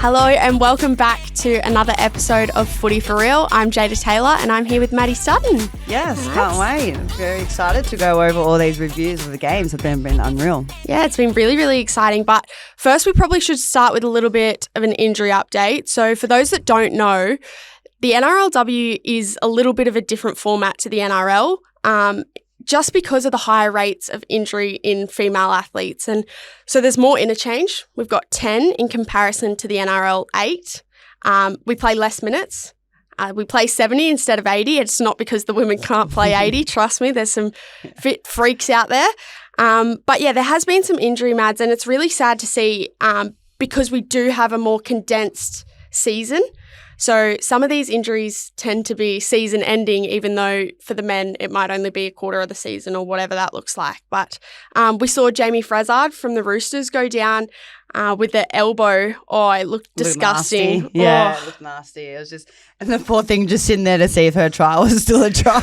Hello and welcome back to another episode of Footy for Real. I'm Jada Taylor and I'm here with Maddie Sutton. Yes, can't wait. Very excited to go over all these reviews of the games. Have been unreal. Yeah, it's been really, really exciting. But first, we probably should start with a little bit of an injury update. So for those that don't know, the NRLW is a little bit of a different format to the NRL. Just because of the higher rates of injury in female athletes. And so there's more interchange. We've got 10 in comparison to the NRL 8. We play less minutes. We play 70 instead of 80. It's not because the women can't play 80. Trust me, there's some fit freaks out there. But yeah, there has been some injury, Mads, and it's really sad to see because we do have a more condensed season. So some of these injuries tend to be season ending, even though for the men it might only be a quarter of the season or whatever that looks like. But we saw Jamie Frezard from the Roosters go down with the elbow. Oh, it looked disgusting. Nasty. Yeah, It looked nasty. It was just, and the poor thing just sitting there to see if her try was still a try.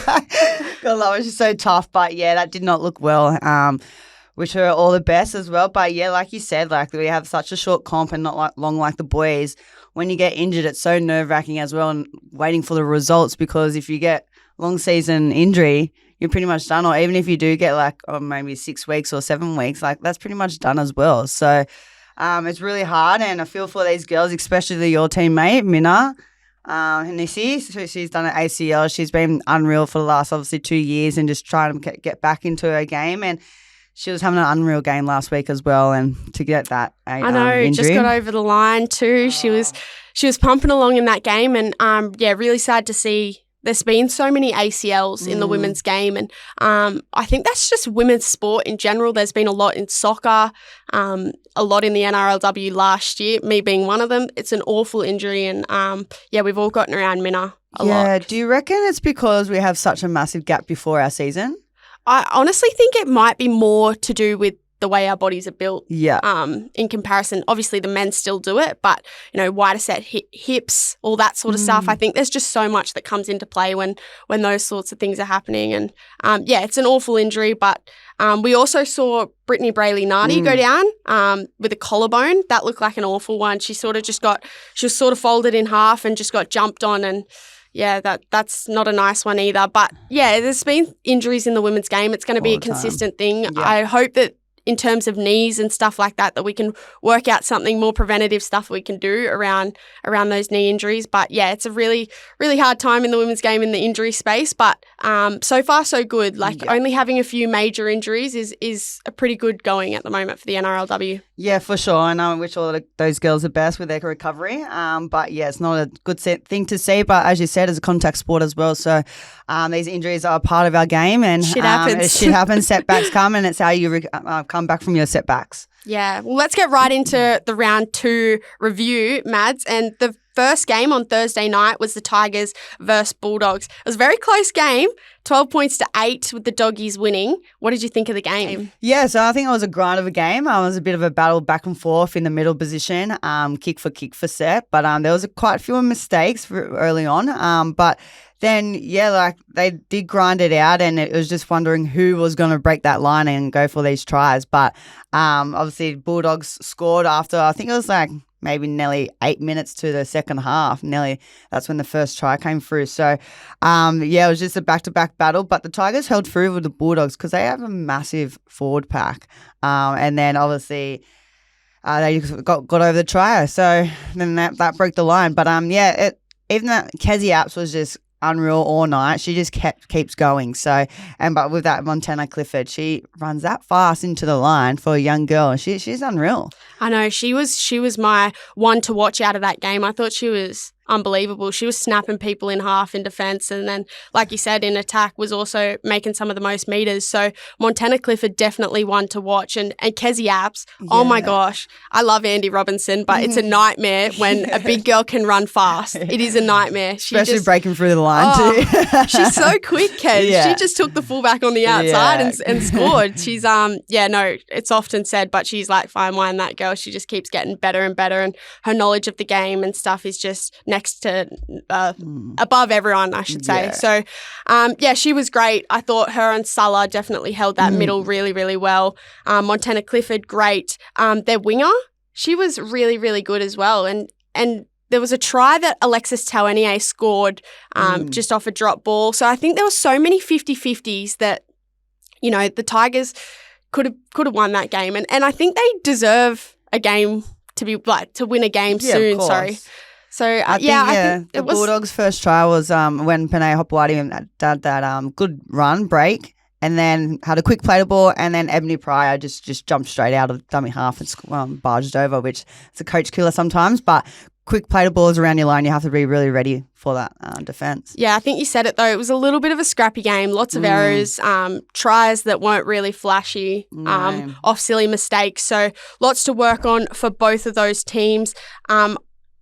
God, that was just so tough. But yeah, that did not look well. Wish her all the best as well. But yeah, like you said, like we have such a short comp and not long like the boys. When you get injured, it's so nerve-wracking as well and waiting for the results, because if you get long season injury, you're pretty much done. Or even if you do get maybe 6 weeks or 7 weeks, that's pretty much done as well. So it's really hard, and I feel for these girls, especially your teammate, Minna Hanisi. So she's done an ACL. She's been unreal for the last, obviously, 2 years and just trying to get back into her game. And she was having an unreal game last week as well, and to get that I know, injury. Just got over the line too. Oh. She was pumping along in that game, and really sad to see. There's been so many ACLs in the women's game, and I think that's just women's sport in general. There's been a lot in soccer, a lot in the NRLW last year, me being one of them. It's an awful injury, and we've all gotten around Minna a lot. Yeah, do you reckon it's because we have such a massive gap before our season? I honestly think it might be more to do with the way our bodies are built. Yeah. In comparison, obviously the men still do it, but wider set hips, all that sort of stuff. I think there's just so much that comes into play when those sorts of things are happening. And it's an awful injury. But we also saw Brittany Brayley-Nardi go down with a collarbone. That looked like an awful one. She was sort of folded in half and just got jumped on, and yeah, that's not a nice one either. But yeah, there's been injuries in the women's game. It's going to be a consistent thing. Yeah. I hope that in terms of knees and stuff like that we can work out something more preventative stuff we can do around those knee injuries. But yeah, it's a really, really hard time in the women's game in the injury space. But so far so good. Only having a few major injuries is a pretty good going at the moment for the NRLW. Yeah, for sure. And I wish all of those girls the best with their recovery. But yeah, it's not a good thing to see. But as you said, it's a contact sport as well. So these injuries are a part of our game, and shit happens. Shit happens. Setbacks come, and it's how you come back from your setbacks. Yeah. Well, let's get right into the round 2 review, Mads. And the first game on Thursday night was the Tigers versus Bulldogs. It was a very close game, 12 points to 8 with the Doggies winning. What did you think of the game? Yeah, so I think it was a grind of a game. It was a bit of a battle back and forth in the middle position, kick for set. But there was quite a few mistakes early on. But then, they did grind it out, and it was just wondering who was going to break that line and go for these tries. But obviously, Bulldogs scored after, I think it was maybe nearly 8 minutes to the second half. That's when the first try came through. So, it was just a back-to-back battle. But the Tigers held through with the Bulldogs because they have a massive forward pack. And then, obviously, they got over the try. So, then that broke the line. But, even that Kezzy Apps was just unreal all night. She just keeps going. So, but with that Montana Clifford, she runs that fast into the line for a young girl. She's unreal. I know, she was my one to watch out of that game. I thought she was unbelievable. She was snapping people in half in defence, and then, like you said, in attack was also making some of the most meters. So Montana Clifford definitely one to watch. And Kezzy Apps, oh my gosh, I love Andy Robinson, but it's a nightmare when a big girl can run fast. It is a nightmare. Especially breaking through the line too. She's so quick, Kez. Yeah. She just took the fullback on the outside and scored. She's it's often said, but she's like fine wine, that girl. She just keeps getting better and better, and her knowledge of the game and stuff is just next to above everyone, I should say. So, she was great. I thought her and Salah definitely held that middle really, really well. Montana Clifford, great. Their winger, she was really, really good as well. And and there was a try that Alexis Tavernier scored just off a drop ball. So I think there were so many 50-50s that, you know, the Tigers could have won that game. And I think they deserve a game to win a game soon. Sorry. So I think the Bulldogs' first try was when Panay Hopewadi had that good run break, and then had a quick play to ball, and then Ebony Pryor just jumped straight out of dummy half and barged over, which is a coach killer sometimes, but quick play to balls around your line, you have to be really ready for that defence. Yeah, I think you said it though. It was a little bit of a scrappy game. Lots of errors, tries that weren't really flashy, off silly mistakes. So lots to work on for both of those teams.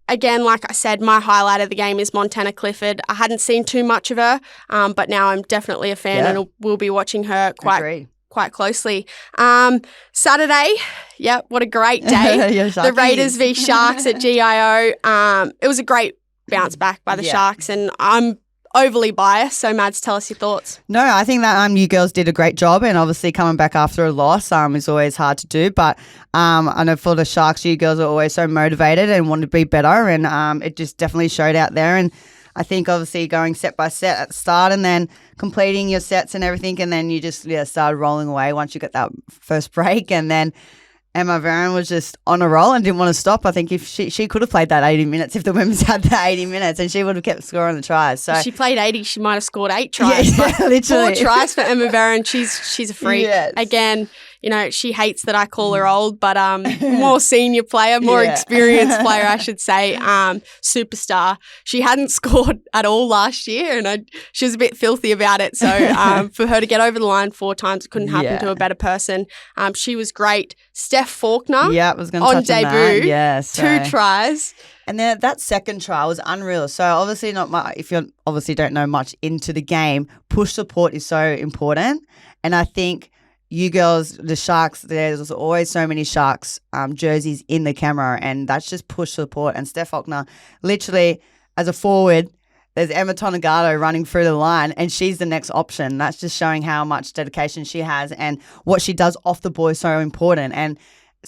Again, like I said, my highlight of the game is Montana Clifford. I hadn't seen too much of her, but now I'm definitely a fan and will be watching her quite closely. Saturday, what a great day. The Raiders v Sharks at GIO. It was a great bounce back by the Sharks, and I'm overly biased, so Mads, tell us your thoughts. No, I think that you girls did a great job, and obviously coming back after a loss is always hard to do, but I know for the Sharks, you girls are always so motivated and want to be better, and it just definitely showed out there. And I think obviously going set by set at the start and then completing your sets and everything, and then you just started rolling away once you got that first break, and then Emma Varon was just on a roll and didn't want to stop. I think if she could have played that 80 minutes if the women's had that 80 minutes, and she would have kept scoring the tries. So if she played 80, she might have scored 8 tries. Yeah, literally. 4 tries for Emma Varon. She's a freak. Yes. Again, you know, she hates that I call her old, but more senior player, more experienced player, I should say, superstar. She hadn't scored at all last year, and she was a bit filthy about it. So for her to get over the line 4 times, it couldn't happen to a better person. She was great. Steph Faulkner on debut, yes, 2 tries. And then that second try was unreal. So obviously if you obviously don't know much into the game, push support is so important. And I think you girls, the Sharks, there's always so many Sharks jerseys in the camera, and that's just push support. And Steph Faulkner, literally as a forward, there's Emma Tonegado running through the line, and she's the next option. That's just showing how much dedication she has, and what she does off the ball is so important. And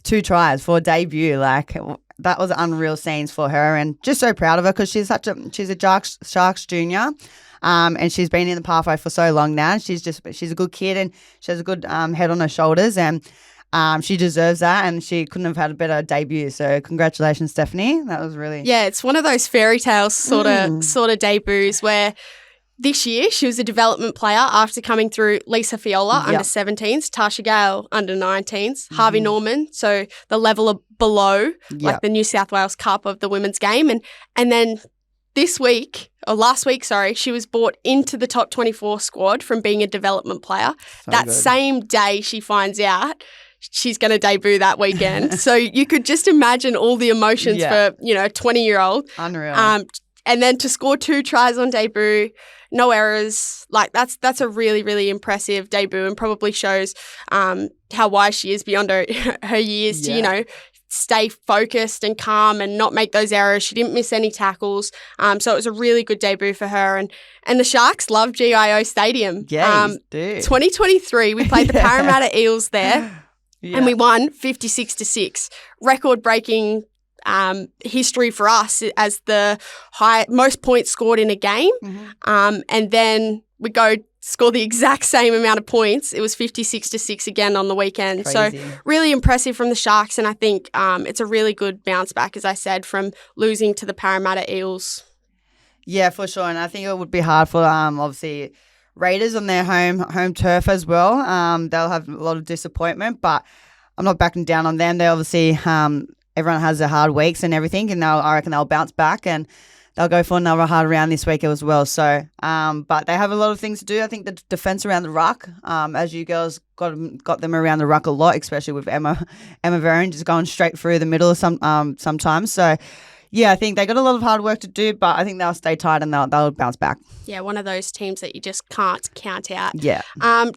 2 tries for a debut, that was unreal scenes for her, and just so proud of her because she's a Sharks junior. And she's been in the pathway for so long now. And she's a good kid, and she has a good head on her shoulders, and she deserves that, and she couldn't have had a better debut. So congratulations, Stephanie. That was really it's one of those fairy tales sort of debuts where this year she was a development player after coming through Lisa Fiola under 17s, Tasha Gale under 19s, Harvey Norman, so the level below like the New South Wales Cup of the women's game, and then last week, she was brought into the top 24 squad from being a development player. Same day she finds out she's going to debut that weekend. So you could just imagine all the emotions for, a 20-year-old. Unreal. And then to score 2 tries on debut, no errors, that's a really, really impressive debut, and probably shows how wise she is beyond her years to, stay focused and calm and not make those errors. She didn't miss any tackles. So it was a really good debut for her. And the Sharks love GIO Stadium. Yeah, do. 2023, we played the Parramatta Eels there and we won 56-6. Record-breaking history for us as the most points scored in a game. And then we go score the exact same amount of points. It was 56-6 again on the weekend. Crazy. So really impressive from the Sharks, and I think it's a really good bounce back, as I said, from losing to the Parramatta Eels. Yeah, for sure. And I think it would be hard for obviously Raiders on their home turf as well. They'll have a lot of disappointment, but I'm not backing down on them. They obviously everyone has their hard weeks and everything, and I reckon they'll bounce back and they'll go for another hard round this week as well. So, but they have a lot of things to do. I think the defence around the ruck, as you girls got them around the ruck a lot, especially with Emma Varon just going straight through the middle sometimes. So, yeah, I think they got a lot of hard work to do, but I think they'll stay tight and they'll bounce back. Yeah, one of those teams that you just can't count out. Yeah.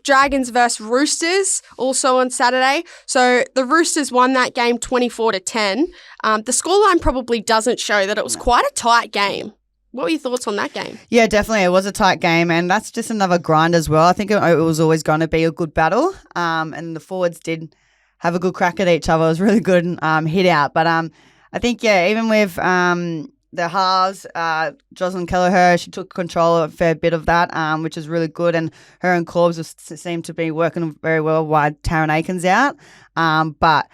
Dragons versus Roosters also on Saturday. So the Roosters won that game 24-10. The scoreline probably doesn't show that it was quite a tight game. What were your thoughts on that game? Yeah, definitely. It was a tight game, and that's just another grind as well. I think it was always going to be a good battle, and the forwards did have a good crack at each other. It was really good hit out, but I think, even with the halves, Jocelyn Kelleher, she took control of a fair bit of that, which is really good. And her and Corbs seem to be working very well while Taryn Aiken's out. But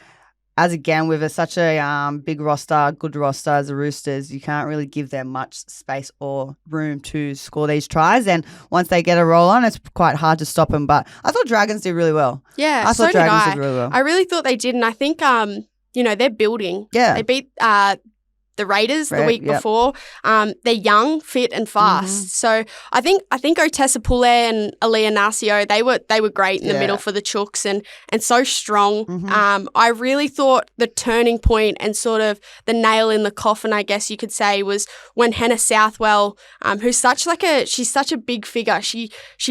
as again, with such a big roster, good roster as the Roosters, you can't really give them much space or room to score these tries. And once they get a roll on, it's quite hard to stop them. But I thought Dragons did really well. Yeah, I thought Dragons did really well. I really thought they did. And I think, they're building. Yeah. They beat the Raiders the week before. They're young, fit, and fast. So I think Otessa Pule and Aaliyah Nasio, they were great in the middle for the Chooks and so strong. I really thought the turning point and sort of the nail in the coffin, I guess you could say, was when Hannah Southwell, who's she's such a big figure. She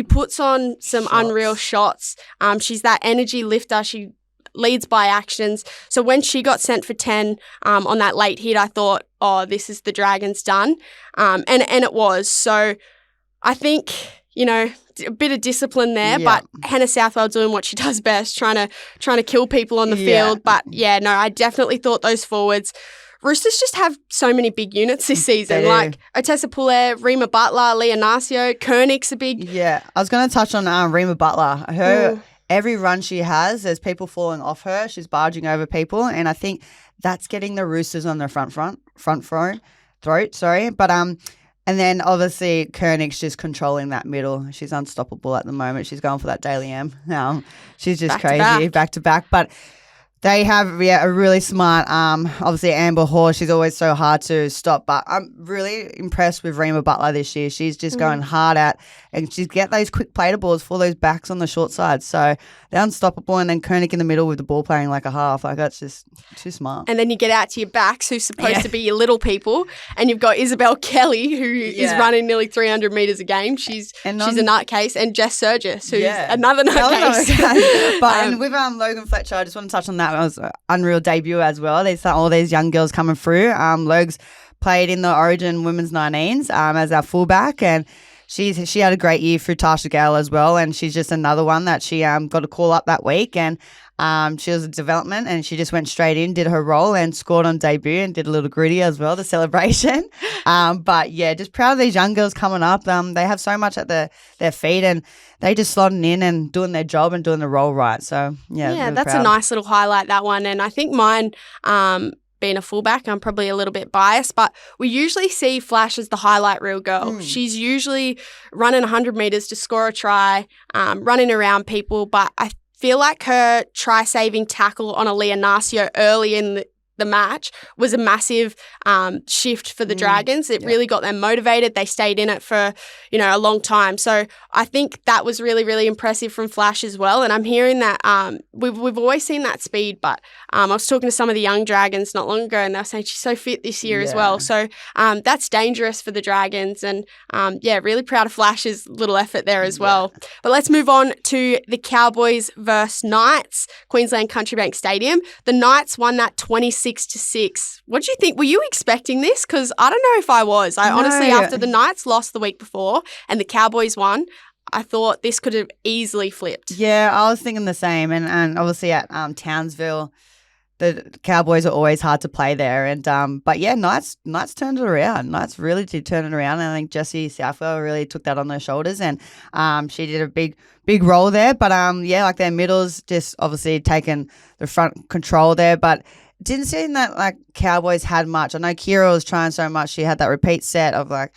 puts on some unreal shots. She's that energy lifter. She leads by actions. So when she got sent for 10 on that late hit, I thought, oh, this is the Dragons done. And it was. So I think, a bit of discipline there, but Hannah Southwell doing what she does best, trying to kill people on the field. But I definitely thought those forwards, Roosters just have so many big units this season, like Otessa Pule, Rima Butler, Leah Narcio, Koenig's a big... Yeah, I was going to touch on Rima Butler. Every run she has, there's people falling off her. She's barging over people, and I think that's getting the Roosters on their front throat. But and then obviously Koenig's just controlling that middle. She's unstoppable at the moment. She's going for that Daily M. She's just crazy, back to back. But they have a really smart, obviously Amber Horse. She's always so hard to stop. But I'm really impressed with Rima Butler this year. She's just going hard and she's get those quick play balls for those backs on the short side. So they're unstoppable. And then Koenig in the middle with the ball playing like a half. Like, that's just too smart. And then you get out to your backs, who's supposed to be your little people. And you've got Isabel Kelly, who is running nearly 300 metres a game. She's a nutcase. And Jess Surgis, who's another nutcase. And with Logan Fletcher, I just want to touch on that. It was an unreal debut as well. There's all these young girls coming through. Logs played in the Origin Women's 19s as our fullback, and she had a great year through Tasha Gale as well, and she's just another one that she got a call up that week, and she was a development, and she just went straight in, did her role, and scored on debut, and did a little gritty as well, the celebration. But just proud of these young girls coming up. They have so much at their feet, and they just slotting in and doing their job and doing the role right. So really that's proud. A nice little highlight, that one. And I think mine, being a fullback, I'm probably a little bit biased, but we usually see Flash as the highlight reel girl. She's usually running 100 metres to score a try, running around people, but I feel like her try-saving tackle on Aaliyah Narcio early in the match was a massive shift for the Dragons. It really got them motivated. They stayed in it for, a long time. So I think that was really, really impressive from Flash as well. And I'm hearing that we've always seen that speed, but I was talking to some of the young Dragons not long ago, and they were saying she's so fit this year as well. So that's dangerous for the Dragons. And really proud of Flash's little effort there as well. But let's move on to the Cowboys versus Knights, Queensland Country Bank Stadium. The Knights won that 26-6. What do you think? Were you expecting this? Because I don't know if I was. Honestly, after the Knights lost the week before and the Cowboys won, I thought this could have easily flipped. Yeah, I was thinking the same. And obviously at Townsville, the Cowboys are always hard to play there. And Knights turned it around. Knights really did turn it around. And I think Jessie Southwell really took that on their shoulders, and she did a big role there. But like their middles just obviously taken the front control there. But didn't seem that like Cowboys had much. I know Kira was trying so much. She had that repeat set of like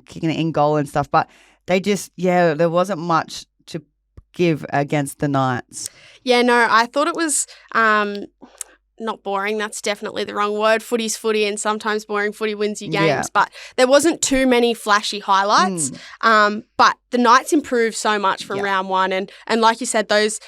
kicking it in goal and stuff. But they just, there wasn't much to give against the Knights. Yeah, no, I thought it was not boring. That's definitely the wrong word. Footy's footy, and sometimes boring footy wins you games. Yeah. But there wasn't too many flashy highlights. But the Knights improved so much from round one. And like you said, those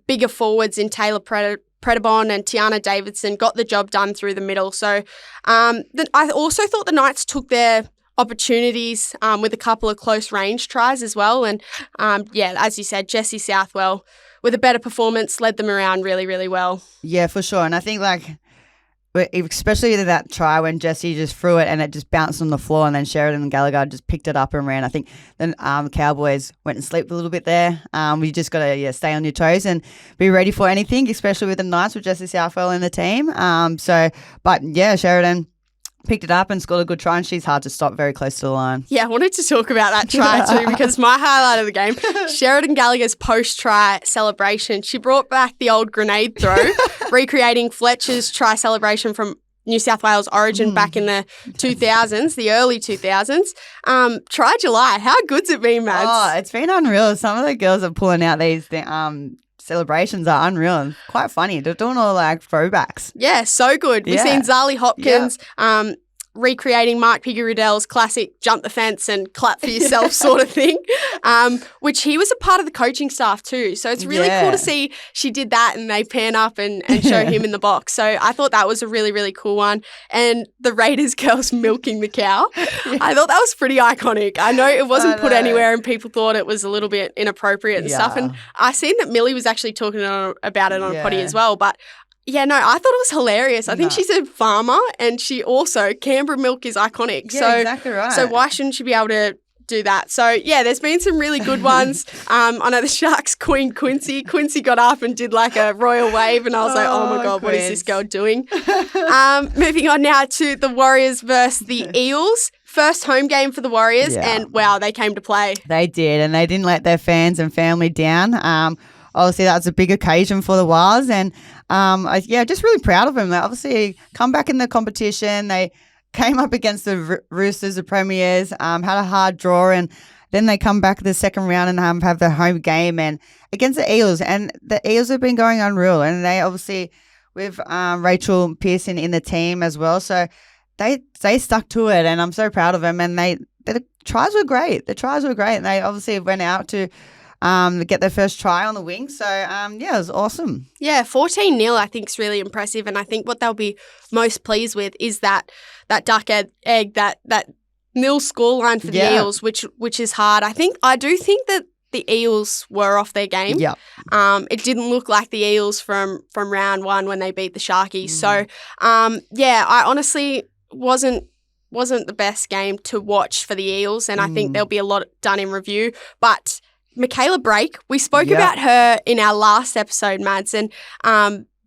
bigger forwards in Taylor Predabon and Tiana Davidson got the job done through the middle. So I also thought the Knights took their opportunities with a couple of close range tries as well. And as you said, Jessie Southwell with a better performance led them around really, really well. Yeah, for sure. And I think like especially that try when Jesse just threw it and it just bounced on the floor, and then Sheridan and Gallagher just picked it up and ran. I think then the Cowboys went and slept a little bit there. We just got to stay on your toes and be ready for anything, especially with the Knights with Jesse Southwell in the team. Sheridan picked it up and scored a good try, and she's hard to stop, very close to the line. Yeah, I wanted to talk about that try too, because my highlight of the game, Sheridan Gallagher's post-try celebration. She brought back the old grenade throw, recreating Fletcher's try celebration from New South Wales Origin back in the 2000s, the early 2000s. Try July. How good's it been, Mads? Oh, it's been unreal. Some of the girls are pulling out these celebrations are unreal and quite funny. They're doing all like throwbacks. Yeah, so good. We've seen Zali Hopkins recreating Mark Piggy-Riddell's classic jump the fence and clap for yourself sort of thing, which he was a part of the coaching staff too. So it's really cool to see she did that and they pan up and show him in the box. So I thought that was a really, really cool one. And the Raiders girls milking the cow, I thought that was pretty iconic. I know it wasn't put anywhere and people thought it was a little bit inappropriate and stuff. And I seen that Millie was actually talking about it on a potty as well, but yeah, no, I thought it was hilarious. I think she's a farmer and she also, Canberra milk is iconic. Yeah, exactly right. So why shouldn't she be able to do that? So yeah, there's been some really good ones. I know the Sharks Queen Quincy got up and did like a royal wave and I was like, oh my God, what is this girl doing? Moving on now to the Warriors versus the Eels. First home game for the Warriors and wow, they came to play. They did, and they didn't let their fans and family down. Obviously, that's a big occasion for the Wars, and just really proud of them. They obviously come back in the competition. They came up against the Roosters, the Premiers, had a hard draw, and then they come back the second round and have their home game and against the Eels. And the Eels have been going unreal, and they obviously with Rachel Pearson in the team as well. So they stuck to it, and I'm so proud of them. And the tries were great. And they obviously went out to get their first try on the wing. So, it was awesome. Yeah, 14-0 I think is really impressive. And I think what they'll be most pleased with is that duck egg, that nil scoreline for the Eels, which is hard. I do think that the Eels were off their game. Yeah. It didn't look like the Eels from round one when they beat the Sharkies. So, I honestly wasn't the best game to watch for the Eels, and I think there'll be a lot done in review. But Michaela Brake, we spoke about her in our last episode, Mads, and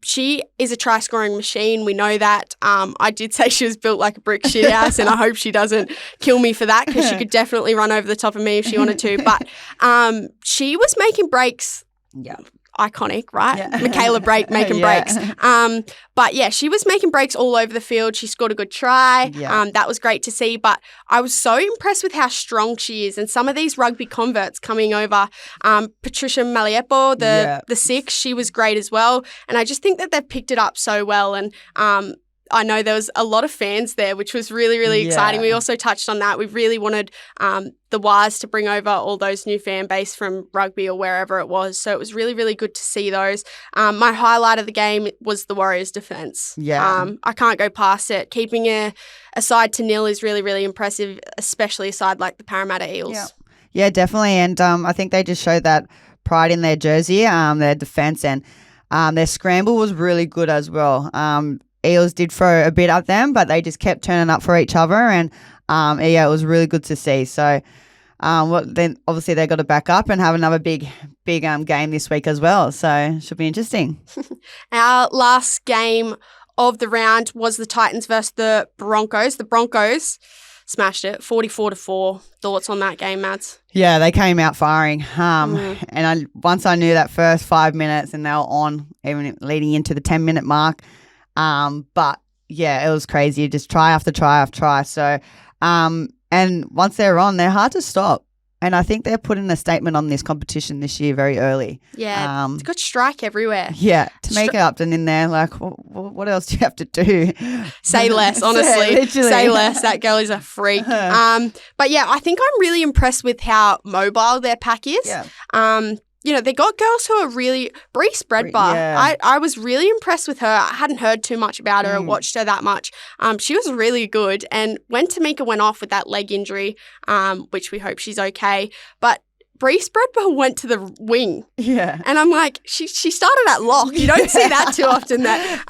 she is a try-scoring machine. We know that. I did say she was built like a brick shithouse, and I hope she doesn't kill me for that because she could definitely run over the top of me if she wanted to. But she was making breaks. Yeah. Iconic, right? Yeah. Michaela Brake making breaks. But yeah, she was making breaks all over the field. She scored a good try. Yeah. That was great to see. But I was so impressed with how strong she is. And some of these rugby converts coming over, Patricia Maliepo, the 6, she was great as well. And I just think that they've picked it up so well. And I know there was a lot of fans there, which was really, really exciting. We also touched on that. We really wanted the Wires to bring over all those new fan base from rugby or wherever it was. So it was really, really good to see those. My highlight of the game was the Warriors' defence. Yeah. I can't go past it. Keeping a side to nil is really, really impressive, especially a side like the Parramatta Eels. Yeah, definitely. And I think they just showed that pride in their jersey, their defence, and their scramble was really good as well. Eels did throw a bit at them, but they just kept turning up for each other, and it was really good to see. So, then obviously they got to back up and have another big game this week as well. So it should be interesting. Our last game of the round was the Titans versus the Broncos. The Broncos smashed it, 44-4. Thoughts on that game, Mads? Yeah, they came out firing. And once I knew that first 5 minutes, and they were on, even leading into the 10-minute mark. But yeah, it was crazy. Just try after try after try. So, and once they're on, they're hard to stop. And I think they're putting a statement on this competition this year very early. Yeah, it's got strike everywhere. Yeah, Tamika Upton in there, like, what else do you have to do? Say less, honestly. Say less. That girl is a freak. But yeah, I think I'm really impressed with how mobile their pack is. Yeah. They got girls who are really... Bree Spreadbar. Yeah. I was really impressed with her. I hadn't heard too much about her or watched her that much. She was really good. And when Tamika went off with that leg injury, which we hope she's okay, but Brees Bredwell went to the wing. Yeah. And I'm like, she started at lock. You don't see that too often that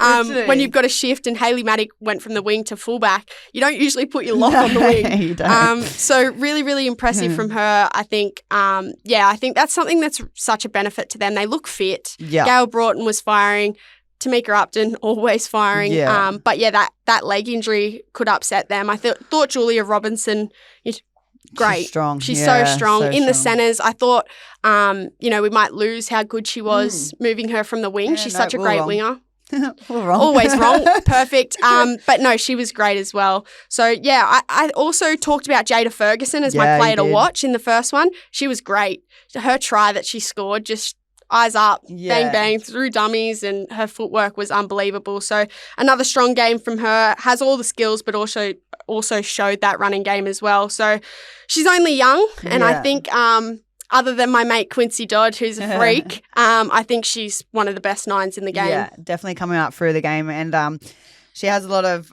when you've got a shift and Hayley Maddie went from the wing to fullback, you don't usually put your lock on the wing. You don't. So really, really impressive from her. I think, I think that's something that's such a benefit to them. They look fit. Yeah. Gail Broughton was firing. Tamika Upton always firing. Yeah. But yeah, that leg injury could upset them. I thought Julia Robinson great. She's strong. She's Yeah, so strong. In the strong. centres, I thought, we might lose how good she was moving her from the wing. Yeah, She's no, such a we're great wrong. winger. We're wrong. Always wrong. Perfect. But no, she was great as well. So yeah, I also talked about Jada Ferguson as my Yeah, player you to did. watch in the first one. She was great. Her try that she scored, just eyes up, bang, bang, through dummies, and her footwork was unbelievable. So another strong game from her, has all the skills, but also showed that running game as well. So she's only young, and I think other than my mate Quincy Dodd, who's a freak, I think she's one of the best nines in the game. Yeah, definitely coming up through the game. And she has a lot of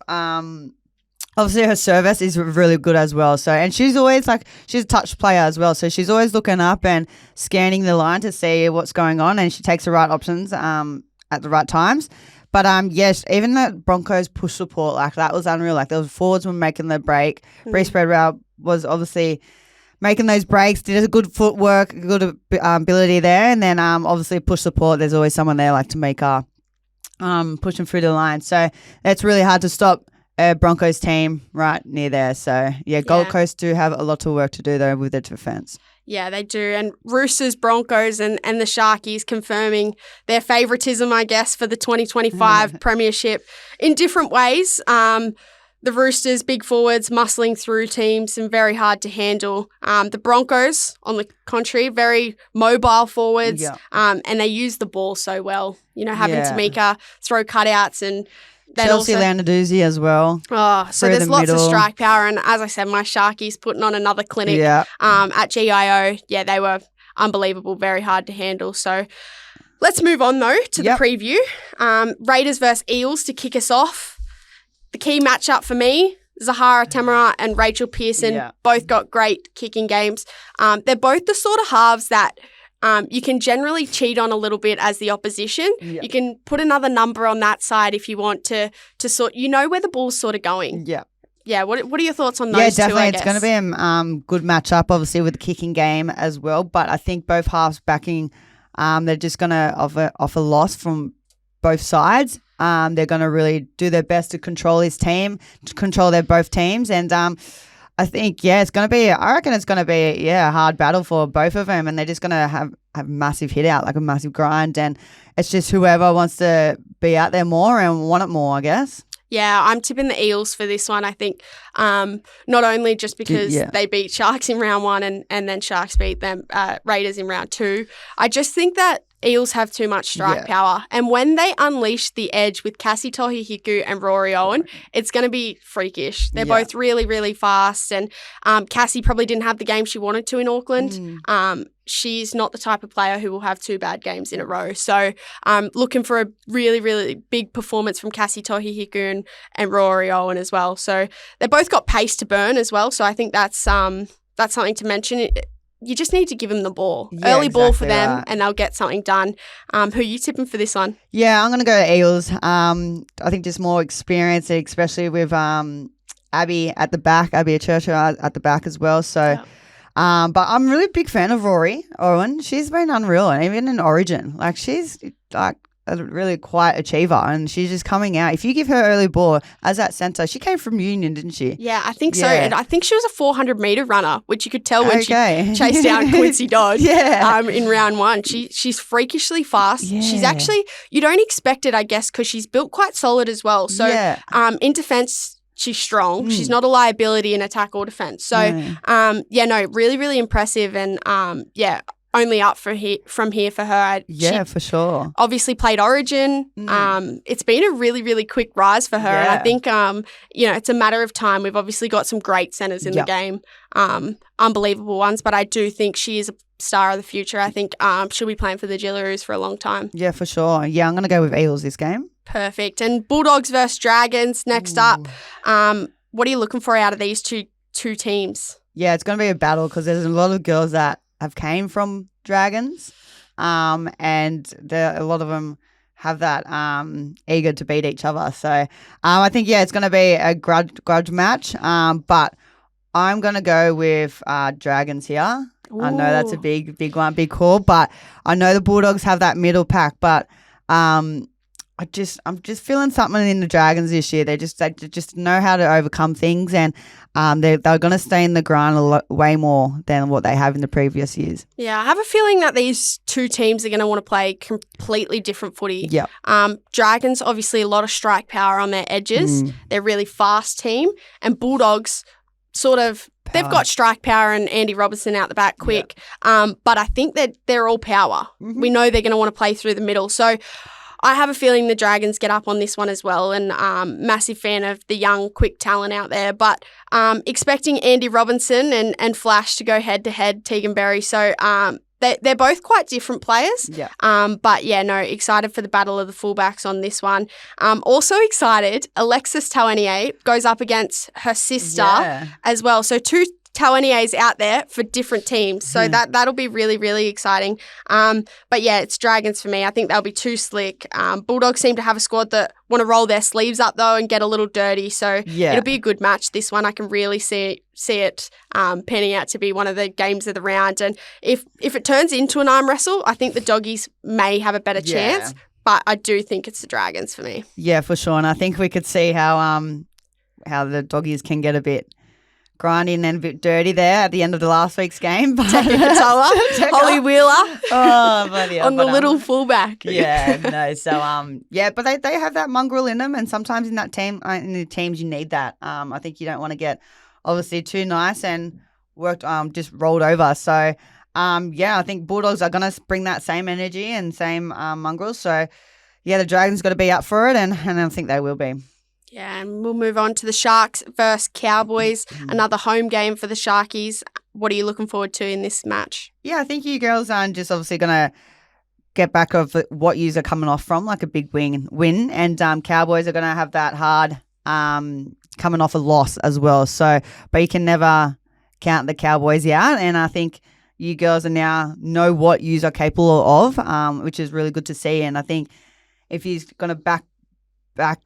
obviously her service is really good as well. So, and she's always she's a touch player as well. So she's always looking up and scanning the line to see what's going on, and she takes the right options at the right times. But yes, even the Broncos push support, that was unreal. Those forwards were making the break. Brees Bredwell was obviously making those breaks, did a good footwork, good ability there, and then obviously push support. There's always someone there to make pushing through the line. So it's really hard to stop a Broncos team right near there. So yeah, Gold Coast do have a lot of work to do though with their defence. Yeah, they do. And Roosters, Broncos and the Sharkies confirming their favouritism, I guess, for the 2025 Premiership in different ways. The Roosters, big forwards, muscling through teams and very hard to handle. The Broncos, on the contrary, very mobile forwards, and they use the ball so well. Having Tamika throw cutouts and then Chelsea also Landaduzzi as well. Oh, so there's lots of strike power. And as I said, my Sharkies putting on another clinic at GIO. Yeah, they were unbelievable, very hard to handle. So let's move on, though, to the preview. Raiders versus Eels to kick us off. The key matchup for me, Zahara Tamara and Rachel Pearson, both got great kicking games. They're both the sort of halves that you can generally cheat on a little bit as the opposition. You can put another number on that side if you want to sort, where the ball's sort of going. Yeah, what are your thoughts on those two, definitely. I It's guess? going to be a good matchup, obviously, with the kicking game as well. But I think both halves backing, they're just going to offer loss from both sides. They're going to really do their best to control his team, to control their both teams. And I think, I reckon it's going to be a hard battle for both of them. And they're just going to have a massive hit out, a massive grind. And it's just whoever wants to be out there more and want it more, I guess. Yeah, I'm tipping the Eels for this one. I think not only just because they beat Sharks in round one and then Sharks beat them Raiders in round two. I just think that Eels have too much strike power. And when they unleash the edge with Cassie Tohihiku and Rory Owen, it's going to be freakish. They're both really, really fast. And Cassie probably didn't have the game she wanted to in Auckland. She's not the type of player who will have two bad games in a row. So looking for a really, really big performance from Cassie Tohihiku and Rory Owen as well. So they both got pace to burn as well. So I think that's something to mention. You just need to give them the ball. Early ball for them and they'll get something done. Who are you tipping for this one? Yeah, I'm going to go Eels. I think just more experience, especially with Abby at the back, Abby Churchill at the back as well. So, but I'm really big fan of Rory Owen. She's been unreal, and even in Origin, she's a really quiet achiever, and she's just coming out. If you give her early ball as that centre, she came from Union, didn't she? Yeah, I think so. And I think she was a 400-metre runner, which you could tell when she chased down Quincy Dodd in round one. She's freakishly fast. Yeah. She's actually, you don't expect it, I guess, because she's built quite solid as well. So in defence, she's strong. She's not a liability in attack or defence. So, really, really impressive. And, only up from here for her. For sure. Obviously played Origin. It's been a really, really quick rise for her. And I think, it's a matter of time. We've obviously got some great centres in the game, unbelievable ones. But I do think she is a star of the future. I think she'll be playing for the Jillaroos for a long time. Yeah, for sure. Yeah, I'm going to go with Eels this game. Perfect. And Bulldogs versus Dragons next up. What are you looking for out of these two teams? Yeah, it's going to be a battle because there's a lot of girls that have came from Dragons, and a lot of them have that eager to beat each other. So I think, it's going to be a grudge match, but I'm going to go with Dragons here. Ooh. I know that's a big one, big call, but I know the Bulldogs have that middle pack, but I'm just feeling something in the Dragons this year. They just know how to overcome things, and they're going to stay in the grind way more than what they have in the previous years. Yeah, I have a feeling that these two teams are going to want to play completely different footy. Yeah. Dragons, obviously a lot of strike power on their edges. They're a really fast team, and Bulldogs sort of power. They've got strike power and Andy Robertson out the back quick. Yeah. But I think that they're all power. Mm-hmm. We know they're going to want to play through the middle. So I have a feeling the Dragons get up on this one as well, and massive fan of the young, quick talent out there. But expecting Andy Robinson and Flash to go head-to-head, Tegan Berry. So they're both quite different players. Yeah. But, excited for the battle of the fullbacks on this one. Also excited, Alexis Tauenier goes up against her sister as well. So two Taueniers out there for different teams. So that'll be really, really exciting. But it's Dragons for me. I think they'll be too slick. Bulldogs seem to have a squad that want to roll their sleeves up though and get a little dirty. So it'll be a good match, this one. I can really see it panning out to be one of the games of the round. And if it turns into an arm wrestle, I think the Doggies may have a better chance. But I do think it's the Dragons for me. Yeah, for sure. And I think we could see how the Doggies can get a bit grinding and a bit dirty there at the end of the last week's game. Tamika Upton, Holly Wheeler on the little fullback. Yeah, no. So, but they have that mongrel in them, and sometimes in that team, in the teams, you need that. I think you don't want to get obviously too nice and worked just rolled over. So, I think Bulldogs are going to bring that same energy and same mongrel. So, the Dragons got to be up for it, and I think they will be. Yeah, and we'll move on to the Sharks versus Cowboys, another home game for the Sharkies. What are you looking forward to in this match? Yeah, I think you girls are just obviously going to get back of what yous are coming off from, like a big win. And Cowboys are going to have that hard coming off a loss as well. So, but you can never count the Cowboys out. And I think you girls are now know what yous are capable of, which is really good to see. And I think if you're going to back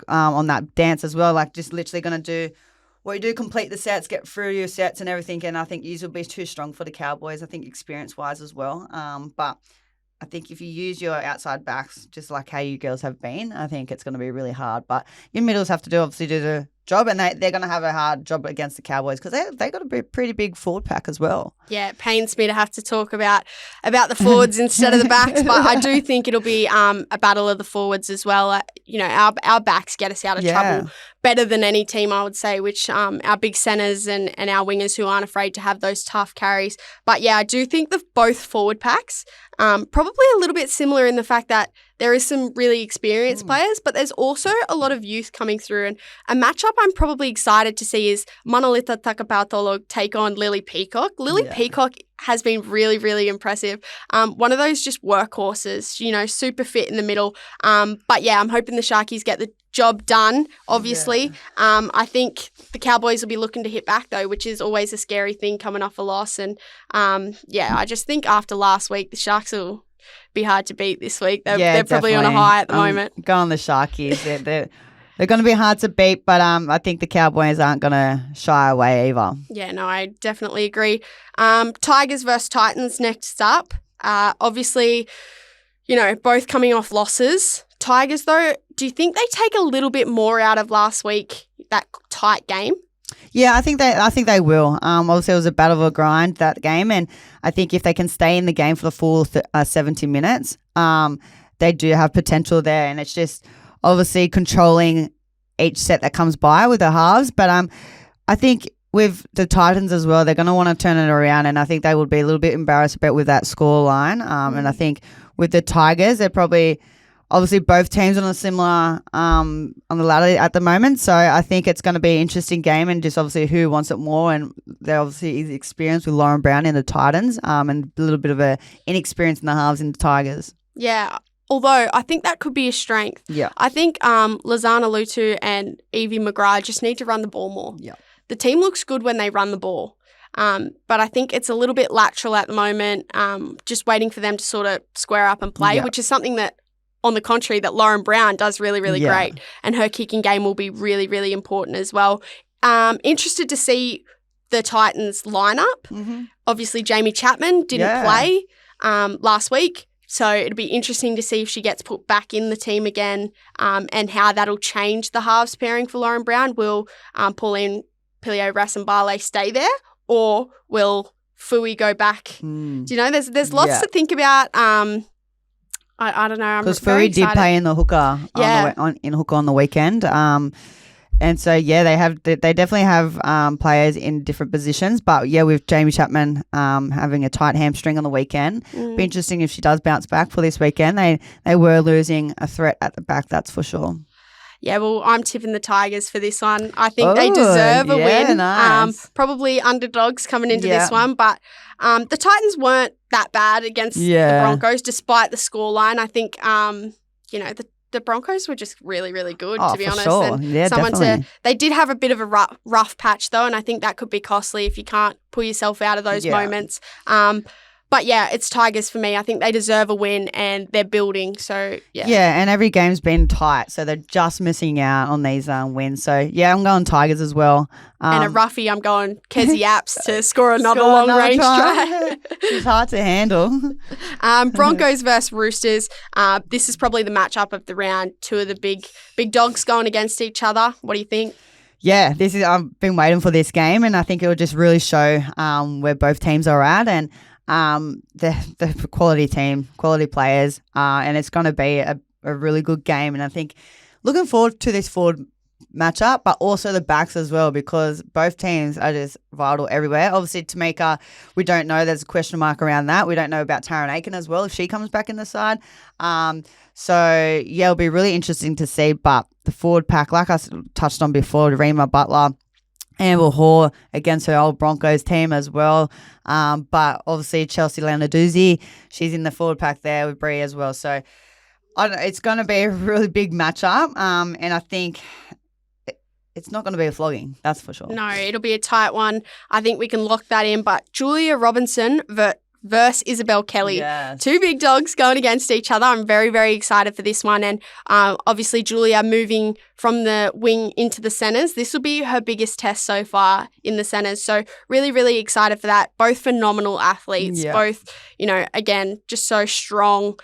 on that dance as well, like just literally going to do what you do, complete the sets, get through your sets and everything. And I think yous will be too strong for the Cowboys, I think experience-wise as well. But I think if you use your outside backs, just like how you girls have been, I think it's going to be really hard. But your middles have to obviously do the job, and they're going to have a hard job against the Cowboys because they got a pretty big forward pack as well. Yeah, it pains me to have to talk about the forwards instead of the backs, but I do think it'll be a battle of the forwards as well. Our backs get us out of trouble better than any team, I would say, which our big centres and our wingers who aren't afraid to have those tough carries. But I do think both forward packs, probably a little bit similar in the fact that there is some really experienced players, but there's also a lot of youth coming through. And a matchup I'm probably excited to see is Manolita Takapautolo take on Lily Peacock. Lily Peacock has been really, really impressive. One of those just workhorses, super fit in the middle. But I'm hoping the Sharkies get the job done, obviously. Yeah. I think the Cowboys will be looking to hit back, though, which is always a scary thing coming off a loss. And, I just think after last week, the Sharks will be hard to beat this week. They're probably on a high at the moment. Go on the Sharkies. They're going to be hard to beat, but I think the Cowboys aren't going to shy away either. Yeah, no, I definitely agree. Tigers versus Titans next up. Obviously, both coming off losses. Tigers, though, do you think they take a little bit more out of last week, that tight game? Yeah, I think they will. Obviously, it was a battle of a grind, that game, and I think if they can stay in the game for the full 70 minutes, they do have potential there, and it's just obviously controlling each set that comes by with the halves. But I think with the Titans as well, they're going to want to turn it around, and I think they would be a little bit embarrassed with that score line. And I think with the Tigers, they're probably obviously both teams on a similar on the ladder at the moment. So I think it's going to be an interesting game, and just obviously who wants it more. And they're obviously experienced with Lauren Brown in the Titans, and a little bit of a inexperience in the halves in the Tigers. Yeah. Although I think that could be a strength. Yeah. I think Lizana Lutu and Evie McGrath just need to run the ball more. Yeah. The team looks good when they run the ball. But I think it's a little bit lateral at the moment, just waiting for them to sort of square up and play, which is something that, on the contrary, that Lauren Brown does really, really great. And her kicking game will be really, really important as well. Interested to see the Titans lineup. Mm-hmm. Obviously, Jamie Chapman didn't play last week. So it'll be interesting to see if she gets put back in the team again, and how that'll change the halves pairing for Lauren Brown. Will Pauline Pilio-Rasambale stay there, or will Footy go back? Do you know, there's lots to think about. I don't know. Because Footy did play in the hooker in hooker on the weekend. And so, they definitely have players in different positions. But, with Jamie Chapman having a tight hamstring on the weekend, be interesting if she does bounce back for this weekend. They were losing a threat at the back, that's for sure. Yeah, well, I'm tipping the Tigers for this one. I think they deserve a win. Nice. Probably underdogs coming into this one. But the Titans weren't that bad against the Broncos, despite the scoreline. I think, the Broncos were just really, really good, to be honest. Sure. And definitely. They did have a bit of a rough patch, though, and I think that could be costly if you can't pull yourself out of those moments. But, it's Tigers for me. I think they deserve a win, and they're building. So, Yeah, and every game's been tight, so they're just missing out on these wins. So, I'm going Tigers as well. And a roughie, I'm going Kezzy Apps to score another long-range try. She's hard to handle. Broncos versus Roosters. This is probably the matchup of the round. Two of the big dogs going against each other. What do you think? Yeah, I've been waiting for this game, and I think it will just really show where both teams are at, and the quality team, quality players, and it's going to be a really good game. And I think looking forward to this forward matchup, but also the backs as well, because both teams are just vital everywhere. Obviously, Tamika, we don't know. There's a question mark around that. We don't know about Taryn Aiken as well, if she comes back in the side. So, it'll be really interesting to see. But the forward pack, like I touched on before, Rima Butler, Amber Hall against her old Broncos team as well. But obviously Chelsea Lanaduzzi, she's in the forward pack there with Bree as well. So it's going to be a really big matchup. And I think it's not going to be a flogging, that's for sure. No, it'll be a tight one. I think we can lock that in. But Julia Robinson versus Isabel Kelly. Yes. Two big dogs going against each other. I'm very, very excited for this one. And obviously Julia moving from the wing into the centres. This will be her biggest test so far in the centres. So really, really excited for that. Both phenomenal athletes. Yeah. Both, again, just so strong,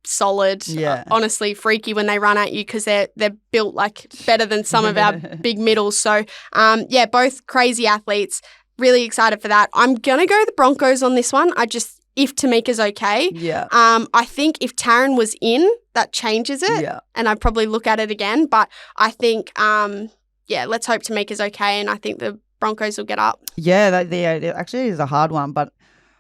solid. Yeah. Honestly, freaky when they run at you because they're built like better than some of our big middles. So, both crazy athletes. Really excited for that. I'm going to go the Broncos on this one. If Tamika's okay. Yeah. I think if Taryn was in, that changes it. Yeah. And I'd probably look at it again. But I think, let's hope Tamika's okay. And I think the Broncos will get up. Yeah, it actually is a hard one. But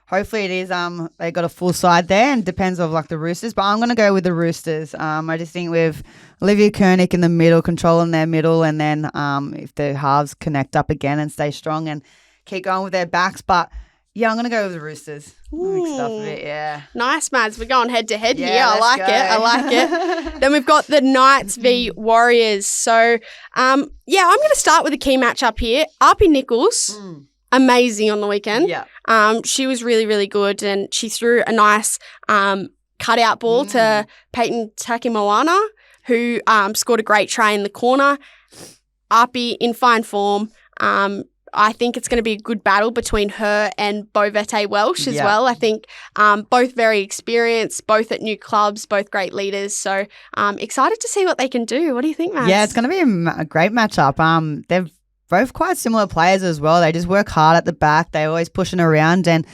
hopefully it is. They got a full side there, and depends on the Roosters. But I'm going to go with the Roosters. I just think with Olivia Koenig in the middle, controlling their middle, and then if the halves connect up again and stay strong and keep going with their backs. But I'm going to go with the Roosters. Mixed up a bit, yeah. Nice, Mads. We're going head to head here. let's I go. like it. Then we've got the Knights v Warriors. So, I'm going to start with a key matchup here. Arpy Nichols, amazing on the weekend. Yeah. She was really, really good, and she threw a nice cutout ball to Peyton Takimoana, who scored a great try in the corner. Arpy in fine form. I think it's going to be a good battle between her and Bovete Welsh as well. I think both very experienced, both at new clubs, both great leaders. So excited to see what they can do. What do you think, Matt? Yeah, it's going to be a great matchup. They're both quite similar players as well. They just work hard at the back. They're always pushing around. And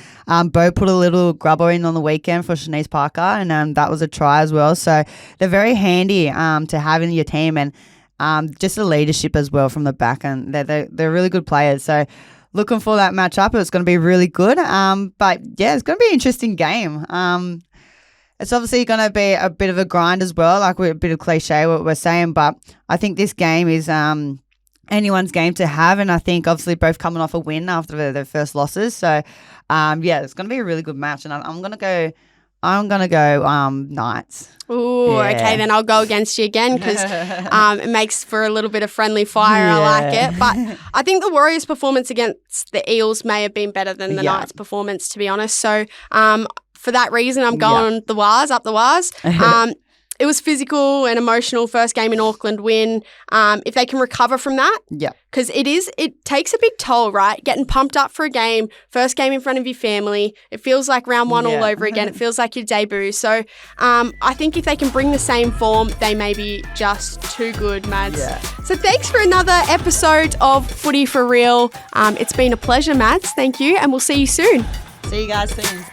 Bo put a little grubber in on the weekend for Shanice Parker, and that was a try as well. So they're very handy to have in your team, and just the leadership as well from the back, and they're really good players. So looking for that matchup. It's going to be really good. But it's going to be an interesting game. It's obviously going to be a bit of a grind as well, like a bit of cliche what we're saying. But I think this game is anyone's game to have, and I think obviously both coming off a win after their first losses. So it's going to be a really good match, and I'm going to go I'm going to go Knights. Ooh, Yeah. okay, then I'll go against you again because it makes for a little bit of friendly fire. I like it. But I think the Warriors' performance against the Eels may have been better than the Knights' performance, to be honest. So for that reason, I'm going the Wars, up the Wars. It was physical and emotional. First game in Auckland win. If they can recover from that, because it takes a big toll, right? Getting pumped up for a game, first game in front of your family. It feels like round one all over again. It feels like your debut. So I think if they can bring the same form, they may be just too good, Mads. Yeah. So thanks for another episode of Footy for Real. It's been a pleasure, Mads. Thank you, and we'll see you soon. See you guys soon.